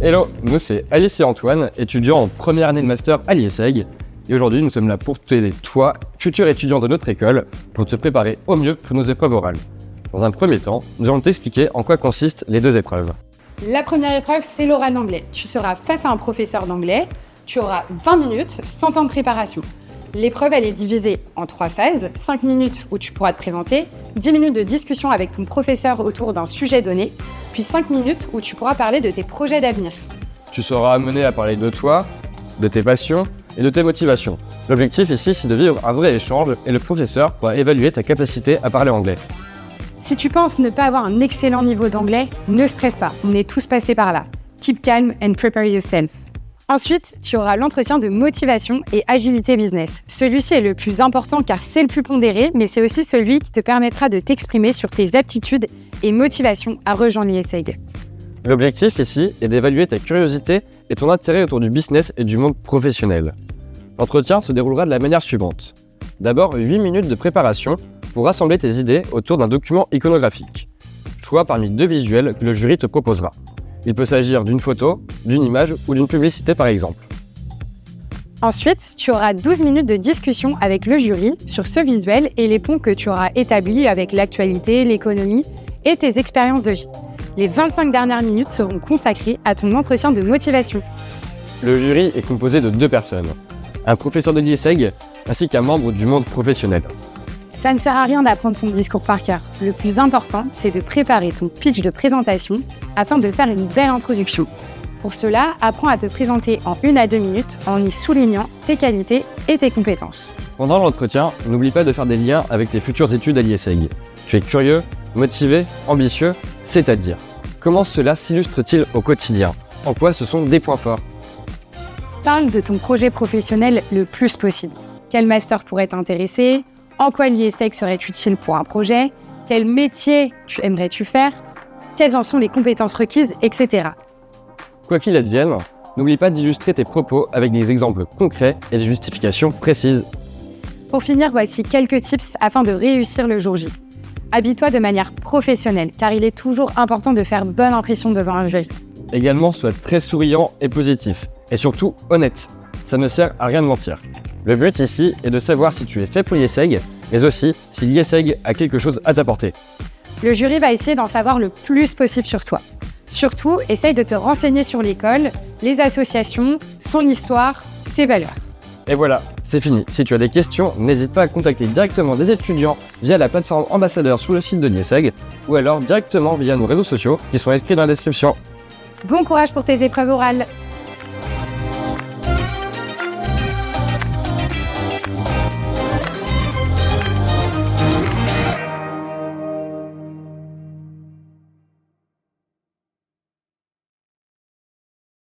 Hello, nous c'est Alice et Antoine, étudiants en première année de master à l'IESEG. Et aujourd'hui, nous sommes là pour t'aider, toi, futur étudiant de notre école, pour te préparer au mieux pour nos épreuves orales. Dans un premier temps, nous allons t'expliquer en quoi consistent les deux épreuves. La première épreuve, c'est l'oral d'anglais. Tu seras face à un professeur d'anglais, tu auras 20 minutes sans temps de préparation. L'épreuve, elle est divisée en 3 phases, 5 minutes où tu pourras te présenter, 10 minutes de discussion avec ton professeur autour d'un sujet donné, puis 5 minutes où tu pourras parler de tes projets d'avenir. Tu seras amené à parler de toi, de tes passions et de tes motivations. L'objectif ici, c'est de vivre un vrai échange et le professeur pourra évaluer ta capacité à parler anglais. Si tu penses ne pas avoir un excellent niveau d'anglais, ne stresse pas, on est tous passés par là. Keep calm and prepare yourself. Ensuite, tu auras l'entretien de motivation et agilité business. Celui-ci est le plus important car c'est le plus pondéré, mais c'est aussi celui qui te permettra de t'exprimer sur tes aptitudes et motivations à rejoindre l'IESEG. L'objectif ici est d'évaluer ta curiosité et ton intérêt autour du business et du monde professionnel. L'entretien se déroulera de la manière suivante. D'abord, 8 minutes de préparation pour rassembler tes idées autour d'un document iconographique. Choix parmi 2 visuels que le jury te proposera. Il peut s'agir d'une photo, d'une image ou d'une publicité par exemple. Ensuite, tu auras 12 minutes de discussion avec le jury sur ce visuel et les ponts que tu auras établis avec l'actualité, l'économie et tes expériences de vie. Les 25 dernières minutes seront consacrées à ton entretien de motivation. Le jury est composé de 2 personnes, un professeur de l'IESEG ainsi qu'un membre du monde professionnel. Ça ne sert à rien d'apprendre ton discours par cœur. Le plus important, c'est de préparer ton pitch de présentation afin de faire une belle introduction. Pour cela, apprends à te présenter en 1 à 2 minutes en y soulignant tes qualités et tes compétences. Pendant l'entretien, n'oublie pas de faire des liens avec tes futures études à l'IESEG. Tu es curieux, motivé, ambitieux, c'est-à-dire comment cela s'illustre-t-il au quotidien? En quoi ce sont des points forts? Parle de ton projet professionnel le plus possible. Quel master pourrait t'intéresser? En quoi l'IESEG serait utile pour un projet? Quel métier aimerais-tu faire? Quelles en sont les compétences requises, etc. Quoi qu'il advienne, n'oublie pas d'illustrer tes propos avec des exemples concrets et des justifications précises. Pour finir, voici quelques tips afin de réussir le jour J. Habille-toi de manière professionnelle, car il est toujours important de faire bonne impression devant un jury. Également, sois très souriant et positif, et surtout honnête. Ça ne sert à rien de mentir. Le but ici est de savoir si tu es fait pour l'IESEG, mais aussi si l'IESEG a quelque chose à t'apporter. Le jury va essayer d'en savoir le plus possible sur toi. Surtout, essaye de te renseigner sur l'école, les associations, son histoire, ses valeurs. Et voilà, c'est fini. Si tu as des questions, n'hésite pas à contacter directement des étudiants via la plateforme ambassadeur sur le site de l'IESEG ou alors directement via nos réseaux sociaux qui sont inscrits dans la description. Bon courage pour tes épreuves orales!